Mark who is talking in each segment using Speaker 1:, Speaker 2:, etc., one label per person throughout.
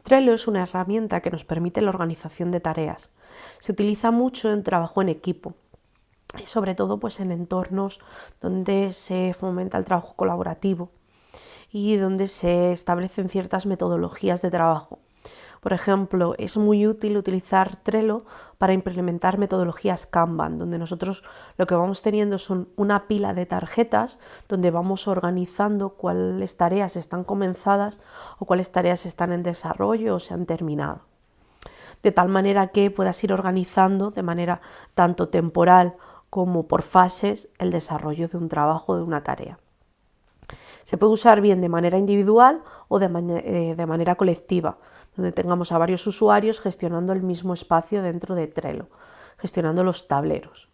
Speaker 1: Trello es una herramienta que nos permite la organización de tareas. Se utiliza mucho en trabajo en equipo y sobre todo pues, en entornos donde se fomenta el trabajo colaborativo y donde se establecen ciertas metodologías de trabajo. Por ejemplo, es muy útil utilizar Trello para implementar metodologías Kanban, donde nosotros lo que vamos teniendo son una pila de tarjetas donde vamos organizando cuáles tareas están comenzadas o cuáles tareas están en desarrollo o se han terminado. De tal manera que puedas ir organizando de manera tanto temporal como por fases el desarrollo de un trabajo, de una tarea. Se puede usar bien de manera individual o de manera colectiva, donde tengamos a varios usuarios gestionando el mismo espacio dentro de Trello, gestionando los tableros.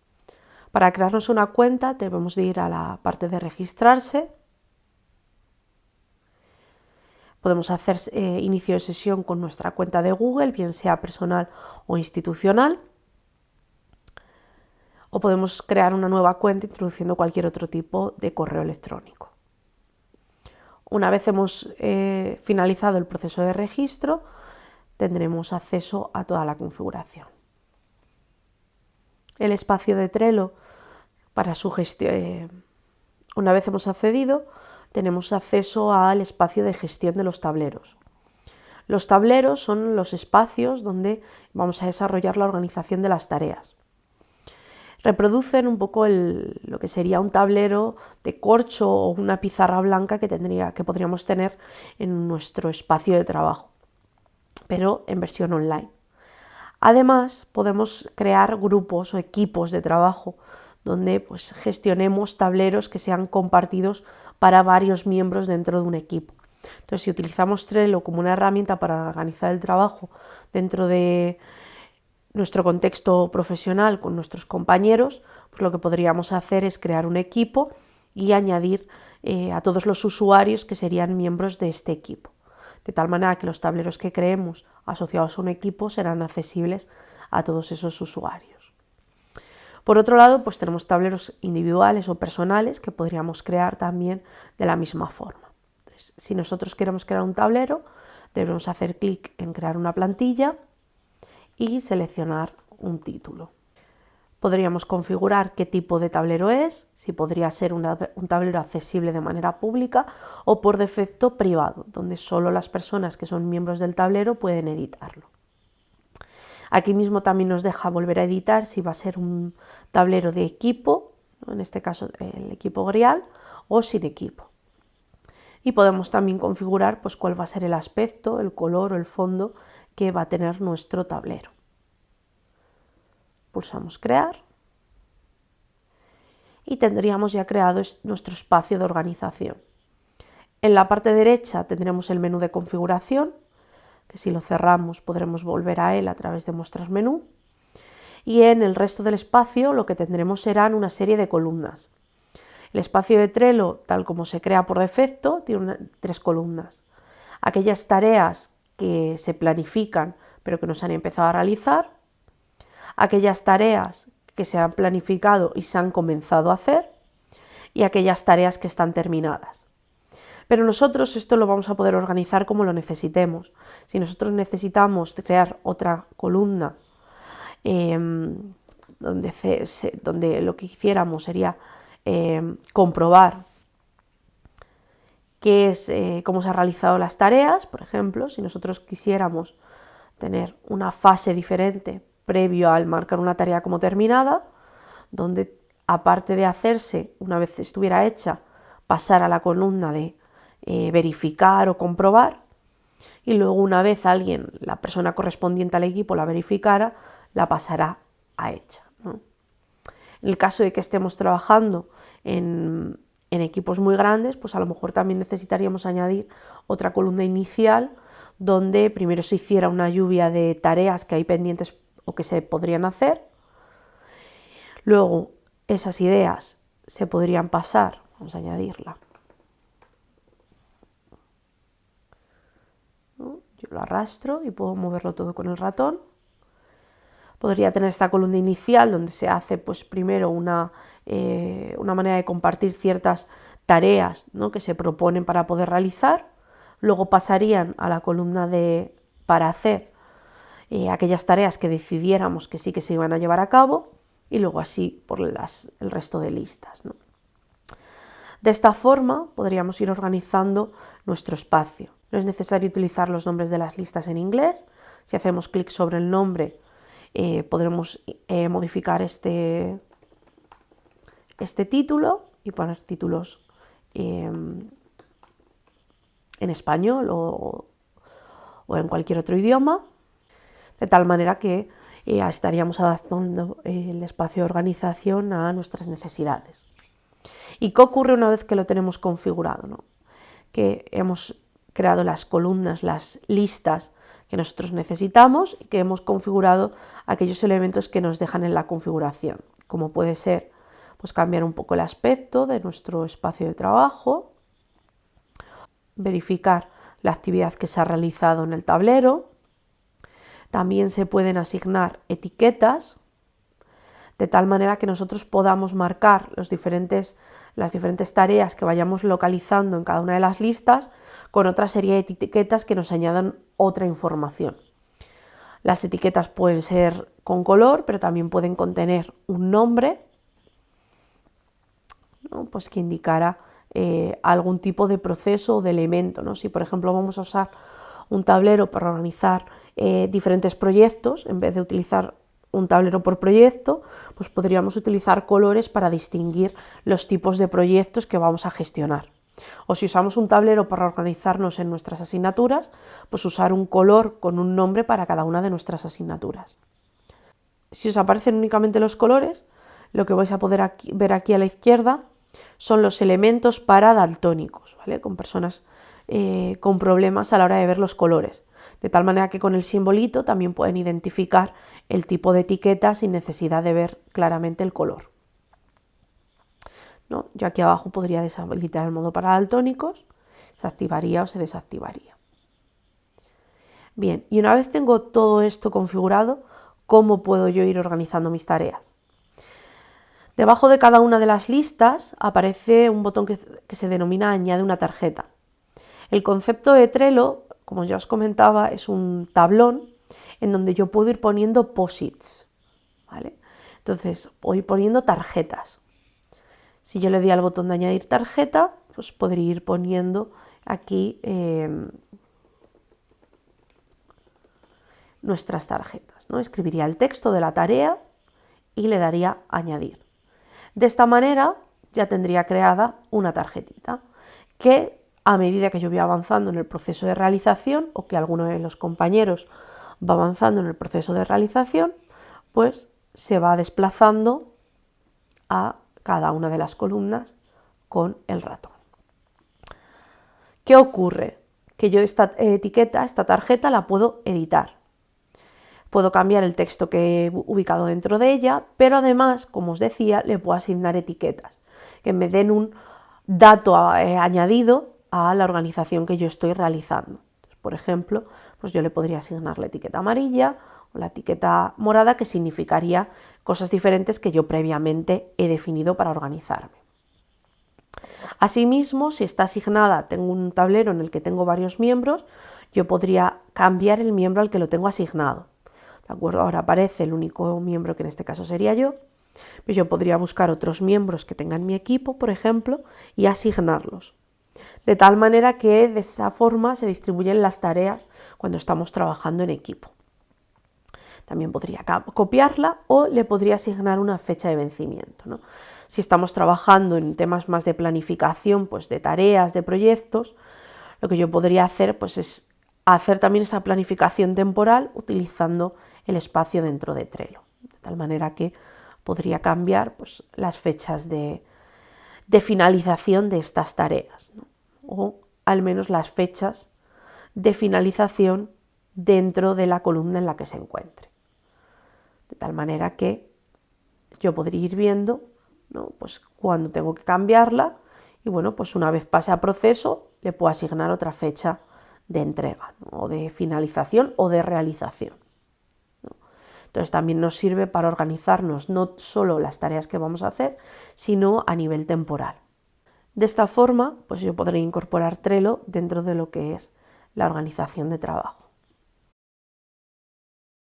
Speaker 1: Para crearnos una cuenta debemos de ir a la parte de registrarse. Podemos hacer inicio de sesión con nuestra cuenta de Google, bien sea personal o institucional. O podemos crear una nueva cuenta introduciendo cualquier otro tipo de correo electrónico. Una vez hemos finalizado el proceso de registro, tendremos acceso a toda la configuración. El espacio de Trello para su gestión, una vez hemos accedido, tenemos acceso al espacio de gestión de los tableros. Los tableros son los espacios donde vamos a desarrollar la organización de las tareas. Reproducen un poco lo que sería un tablero de corcho o una pizarra blanca que podríamos tener en nuestro espacio de trabajo, pero en versión online. Además, podemos crear grupos o equipos de trabajo donde pues, gestionemos tableros que sean compartidos para varios miembros dentro de un equipo. Entonces, si utilizamos Trello como una herramienta para organizar el trabajo dentro de nuestro contexto profesional con nuestros compañeros, pues lo que podríamos hacer es crear un equipo y añadir a todos los usuarios que serían miembros de este equipo, de tal manera que los tableros que creemos asociados a un equipo serán accesibles a todos esos usuarios. Por otro lado, pues tenemos tableros individuales o personales que podríamos crear también de la misma forma. Entonces, si nosotros queremos crear un tablero, debemos hacer clic en crear una plantilla y seleccionar un título. Podríamos configurar qué tipo de tablero es, si podría ser un tablero accesible de manera pública o por defecto privado, donde solo las personas que son miembros del tablero pueden editarlo. Aquí mismo también nos deja volver a editar si va a ser un tablero de equipo, ¿no? En este caso el equipo Grial, o sin equipo. Y podemos también configurar pues, cuál va a ser el aspecto, el color o el fondo que va a tener nuestro tablero. Pulsamos crear y tendríamos ya creado nuestro espacio de organización. En la parte derecha tendremos el menú de configuración, que si lo cerramos podremos volver a él a través de mostrar menú, y en el resto del espacio lo que tendremos serán una serie de columnas. El espacio de Trello, tal como se crea por defecto, tiene 3 columnas. Aquellas tareas que se planifican pero que no se han empezado a realizar, aquellas tareas que se han planificado y se han comenzado a hacer y aquellas tareas que están terminadas. Pero nosotros esto lo vamos a poder organizar como lo necesitemos. Si nosotros necesitamos crear otra columna donde lo que hiciéramos sería comprobar cómo se han realizado las tareas, por ejemplo, si nosotros quisiéramos tener una fase diferente previo al marcar una tarea como terminada, donde aparte de hacerse, una vez estuviera hecha, pasar a la columna de verificar o comprobar, y luego una vez la persona correspondiente al equipo la verificara, la pasará a hecha, ¿no? En el caso de que estemos trabajando en equipos muy grandes, pues a lo mejor también necesitaríamos añadir otra columna inicial donde primero se hiciera una lluvia de tareas que hay pendientes o que se podrían hacer. Luego esas ideas se podrían pasar, vamos a añadirla. Yo lo arrastro y puedo moverlo todo con el ratón. Podría tener esta columna inicial donde se hace pues, primero una manera de compartir ciertas tareas, ¿no? que se proponen para poder realizar. Luego pasarían a la columna de para hacer aquellas tareas que decidiéramos que sí que se iban a llevar a cabo, y luego así por el resto de listas, ¿no? De esta forma podríamos ir organizando nuestro espacio. No es necesario utilizar los nombres de las listas en inglés. Si hacemos clic sobre el nombre, podremos modificar este título y poner títulos en español o en cualquier otro idioma, de tal manera que estaríamos adaptando el espacio de organización a nuestras necesidades. ¿Y qué ocurre una vez que lo tenemos configurado, ¿no? Que hemos creado las columnas, las listas que nosotros necesitamos y que hemos configurado aquellos elementos que nos dejan en la configuración, como puede ser pues, cambiar un poco el aspecto de nuestro espacio de trabajo, verificar la actividad que se ha realizado en el tablero. También se pueden asignar etiquetas, de tal manera que nosotros podamos marcar las diferentes tareas que vayamos localizando en cada una de las listas con otra serie de etiquetas que nos añadan otra información. Las etiquetas pueden ser con color, pero también pueden contener un nombre, ¿no? Pues que indicara algún tipo de proceso o de elemento, ¿no? Si, por ejemplo, vamos a usar un tablero para organizar diferentes proyectos, en vez de utilizar un tablero por proyecto, pues podríamos utilizar colores para distinguir los tipos de proyectos que vamos a gestionar. O si usamos un tablero para organizarnos en nuestras asignaturas, pues usar un color con un nombre para cada una de nuestras asignaturas. Si os aparecen únicamente los colores, lo que vais a poder ver aquí a la izquierda son los elementos para daltónicos, ¿vale? Con personas con problemas a la hora de ver los colores. De tal manera que con el simbolito también pueden identificar el tipo de etiqueta sin necesidad de ver claramente el color, ¿no? Yo aquí abajo podría deshabilitar el modo para daltónicos, se activaría o se desactivaría. Bien, y una vez tengo todo esto configurado, ¿cómo puedo yo ir organizando mis tareas? Debajo de cada una de las listas aparece un botón que se denomina Añade una tarjeta. El concepto de Trello, como ya os comentaba, es un tablón en donde yo puedo ir poniendo posits, ¿vale? Entonces, voy poniendo tarjetas. Si yo le doy al botón de añadir tarjeta, pues podría ir poniendo aquí nuestras tarjetas, ¿no? Escribiría el texto de la tarea y le daría añadir. De esta manera ya tendría creada una tarjetita que, a medida que yo voy avanzando en el proceso de realización o que alguno de los compañeros va avanzando en el proceso de realización, pues se va desplazando a cada una de las columnas con el ratón. ¿Qué ocurre? Que yo esta etiqueta, esta tarjeta, la puedo editar. Puedo cambiar el texto que he ubicado dentro de ella, pero además, como os decía, le puedo asignar etiquetas que me den un dato añadido a la organización que yo estoy realizando. Entonces, por ejemplo, pues yo le podría asignar la etiqueta amarilla o la etiqueta morada, que significaría cosas diferentes que yo previamente he definido para organizarme. Asimismo, si está asignada, tengo un tablero en el que tengo varios miembros, yo podría cambiar el miembro al que lo tengo asignado. ¿De acuerdo? Ahora aparece el único miembro, que en este caso sería yo, pero yo podría buscar otros miembros que tengan mi equipo, por ejemplo, y asignarlos. De tal manera que de esa forma se distribuyen las tareas cuando estamos trabajando en equipo. También podría copiarla o le podría asignar una fecha de vencimiento, ¿no? Si estamos trabajando en temas más de planificación, pues de tareas, de proyectos, lo que yo podría hacer pues es hacer también esa planificación temporal utilizando el espacio dentro de Trello. De tal manera que podría cambiar pues, las fechas de finalización de estas tareas, ¿no? O al menos las fechas de finalización dentro de la columna en la que se encuentre. De tal manera que yo podría ir viendo, ¿no? Pues cuando tengo que cambiarla y bueno, pues una vez pase a proceso le puedo asignar otra fecha de entrega, ¿no? O de finalización o de realización, ¿no? Entonces también nos sirve para organizarnos no solo las tareas que vamos a hacer, sino a nivel temporal. De esta forma, pues yo podré incorporar Trello dentro de lo que es la organización de trabajo.